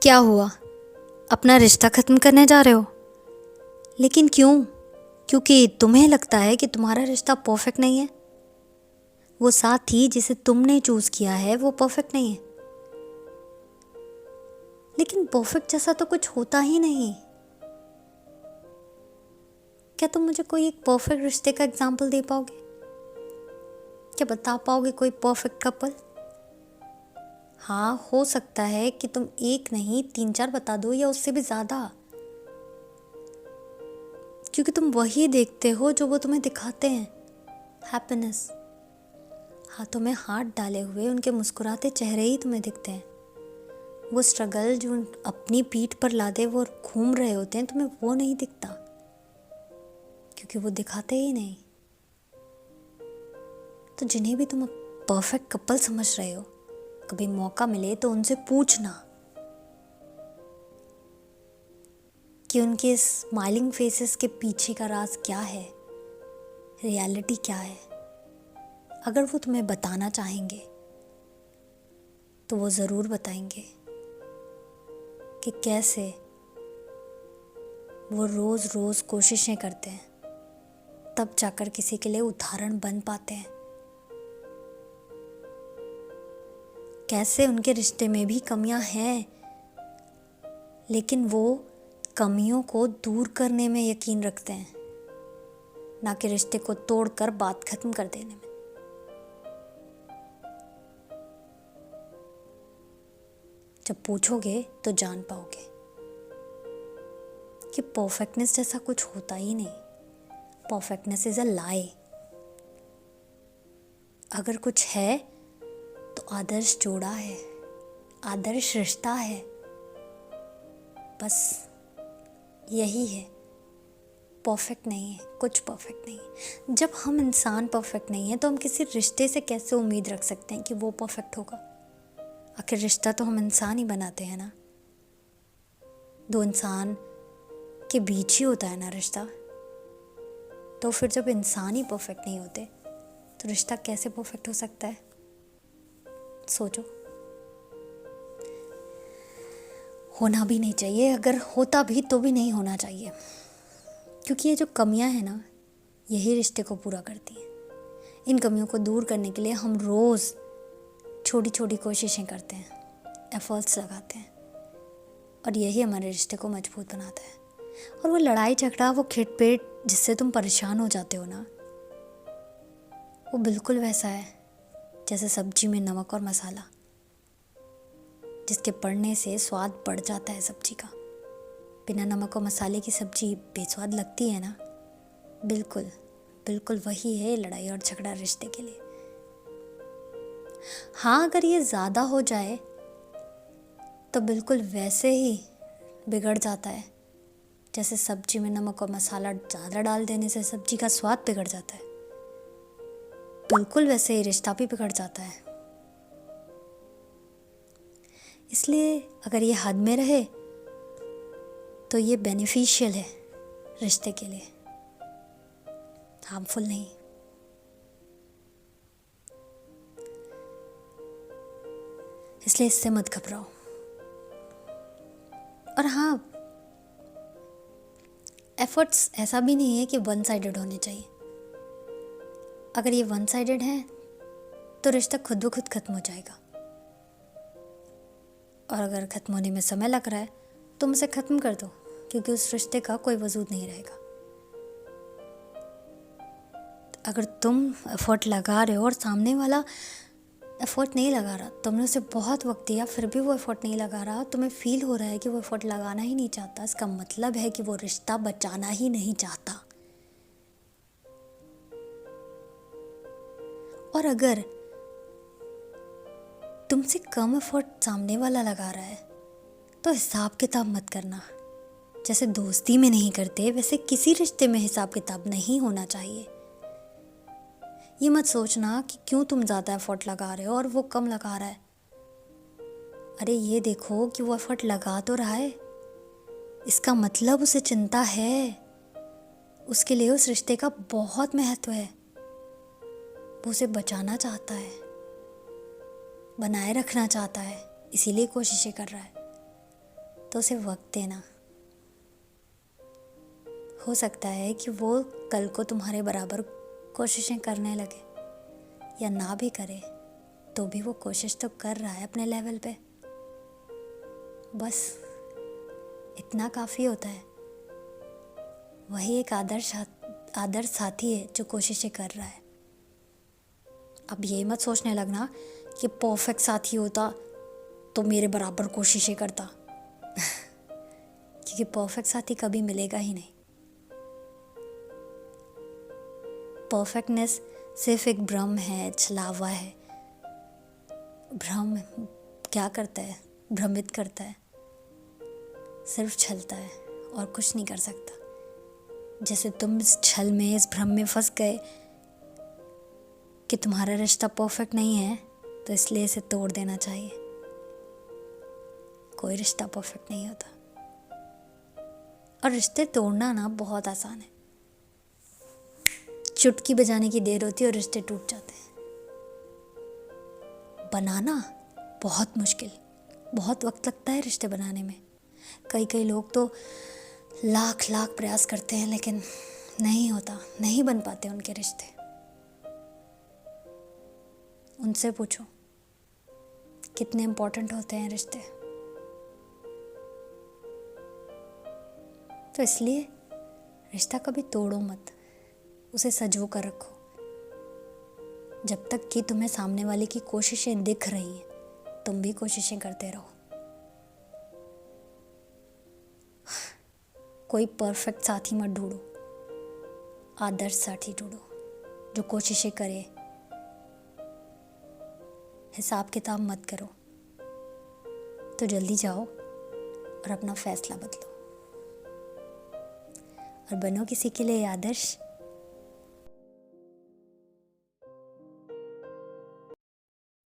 क्या हुआ? अपना रिश्ता ख़त्म करने जा रहे हो? लेकिन क्यों? क्योंकि तुम्हें लगता है कि तुम्हारा रिश्ता परफेक्ट नहीं है? वो साथी जिसे तुमने चूज़ किया है वो परफेक्ट नहीं है। लेकिन परफेक्ट जैसा तो कुछ होता ही नहीं। क्या तुम मुझे कोई एक परफेक्ट रिश्ते का एग्जाम्पल दे पाओगे? क्या बता पाओगे कोई परफेक्ट कपल? हाँ, हो सकता है कि तुम एक नहीं 3-4 बता दो या उससे भी ज़्यादा, क्योंकि तुम वही देखते हो जो वो तुम्हें दिखाते हैं। हैप्पीनेस, हाथों में हाथ डाले हुए उनके मुस्कुराते चेहरे ही तुम्हें दिखते हैं। वो स्ट्रगल जो अपनी पीठ पर लादे वो घूम रहे होते हैं, तुम्हें वो नहीं दिखता, क्योंकि वो दिखाते ही नहीं। तो जिन्हें भी तुम परफेक्ट कपल समझ रहे हो, कभी मौका मिले तो उनसे पूछना कि उनके स्माइलिंग फेसेस के पीछे का राज क्या है, रियलिटी क्या है। अगर वो तुम्हें बताना चाहेंगे तो वो ज़रूर बताएंगे कि कैसे वो रोज़ रोज़ कोशिशें करते हैं, तब जाकर किसी के लिए उदाहरण बन पाते हैं। कैसे उनके रिश्ते में भी कमियां हैं, लेकिन वो कमियों को दूर करने में यकीन रखते हैं, ना कि रिश्ते को तोड़कर बात खत्म कर देने में। जब पूछोगे तो जान पाओगे कि परफेक्टनेस जैसा कुछ होता ही नहीं। परफेक्टनेस इज अ लाई। अगर कुछ है तो आदर्श जोड़ा है, आदर्श रिश्ता है, बस यही है। परफेक्ट नहीं है, कुछ परफेक्ट नहीं है। जब हम इंसान परफेक्ट नहीं है तो हम किसी रिश्ते से कैसे उम्मीद रख सकते हैं कि वो परफेक्ट होगा? आखिर रिश्ता तो हम इंसान ही बनाते हैं ना। दो इंसान के बीच ही होता है ना रिश्ता। तो फिर जब इंसान ही परफेक्ट नहीं होते तो रिश्ता कैसे परफेक्ट हो सकता है? सोचो। होना भी नहीं चाहिए, अगर होता भी तो भी नहीं होना चाहिए, क्योंकि ये जो कमियां हैं ना, यही रिश्ते को पूरा करती हैं। इन कमियों को दूर करने के लिए हम रोज़ छोटी छोटी कोशिशें करते हैं, एफर्ट्स लगाते हैं, और यही हमारे रिश्ते को मजबूत बनाता है। और वो लड़ाई झगड़ा, वो खिटपिट जिससे तुम परेशान हो जाते हो ना, वो बिल्कुल वैसा है जैसे सब्जी में नमक और मसाला, जिसके पड़ने से स्वाद बढ़ जाता है सब्जी का। बिना नमक और मसाले की सब्जी बेस्वाद लगती है ना। बिल्कुल बिल्कुल वही है लड़ाई और झगड़ा रिश्ते के लिए। हाँ, अगर ये ज़्यादा हो जाए तो बिल्कुल वैसे ही बिगड़ जाता है जैसे सब्जी में नमक और मसाला ज़्यादा डाल देने से सब्जी का स्वाद बिगड़ जाता है। बिल्कुल वैसे ही रिश्ता भी बिगड़ जाता है। इसलिए अगर ये हद में रहे तो ये बेनिफिशियल है रिश्ते के लिए, हार्मफुल नहीं। इसलिए इससे मत घबराओ। और हाँ, एफर्ट्स ऐसा भी नहीं है कि वन साइडेड होने चाहिए। अगर ये वन साइडेड है तो रिश्ता खुद ब खुद खत्म हो जाएगा। और अगर खत्म होने में समय लग रहा है तो उसे खत्म कर दो, क्योंकि उस रिश्ते का कोई वजूद नहीं रहेगा। अगर तुम एफर्ट लगा रहे हो और सामने वाला एफर्ट नहीं लगा रहा, तुमने उसे बहुत वक्त दिया फिर भी वो एफर्ट नहीं लगा रहा, तुम्हें फील हो रहा है कि वो एफर्ट लगाना ही नहीं चाहता, इसका मतलब है कि वो रिश्ता बचाना ही नहीं चाहता। और अगर तुमसे कम एफर्ट सामने वाला लगा रहा है तो हिसाब किताब मत करना। जैसे दोस्ती में नहीं करते वैसे किसी रिश्ते में हिसाब किताब नहीं होना चाहिए। ये मत सोचना कि क्यों तुम ज़्यादा एफर्ट लगा रहे हो और वो कम लगा रहा है। अरे ये देखो कि वो एफर्ट लगा तो रहा है, इसका मतलब उसे चिंता है, उसके लिए उस रिश्ते का बहुत महत्व है, वो उसे बचाना चाहता है, बनाए रखना चाहता है, इसीलिए कोशिशें कर रहा है। तो उसे वक्त देना। हो सकता है कि वो कल को तुम्हारे बराबर कोशिशें करने लगे, या ना भी करे तो भी वो कोशिश तो कर रहा है अपने लेवल पे। बस इतना काफ़ी होता है। वही एक आदर्श साथी है जो कोशिशें कर रहा है। अब ये मत सोचने लगना कि परफेक्ट साथी होता तो मेरे बराबर कोशिशें करता क्योंकि परफेक्ट साथी कभी मिलेगा ही नहीं। परफेक्टनेस सिर्फ एक भ्रम है, छलावा है। भ्रम क्या करता है? भ्रमित करता है, सिर्फ छलता है और कुछ नहीं कर सकता। जैसे तुम इस छल में, इस भ्रम में फंस गए कि तुम्हारा रिश्ता परफेक्ट नहीं है, तो इसलिए इसे तोड़ देना चाहिए। कोई रिश्ता परफेक्ट नहीं होता, और रिश्ते तोड़ना ना बहुत आसान है। चुटकी बजाने की देर होती है और रिश्ते टूट जाते हैं। बनाना बहुत मुश्किल, बहुत वक्त लगता है रिश्ते बनाने में। कई लोग तो लाख प्रयास करते हैं, लेकिन नहीं होता, नहीं बन पाते उनके रिश्ते। उनसे पूछो कितने इम्पोर्टेंट होते हैं रिश्ते। तो इसलिए रिश्ता कभी तोड़ो मत, उसे संजो कर रखो। जब तक कि तुम्हें सामने वाले की कोशिशें दिख रही हैं, तुम भी कोशिशें करते रहो। कोई परफेक्ट साथी मत ढूंढो, आदर्श साथी ढूंढो जो कोशिशें करे। हिसाब किताब मत करो। तो जल्दी जाओ और अपना फैसला बदलो और बनो किसी के लिए आदर्श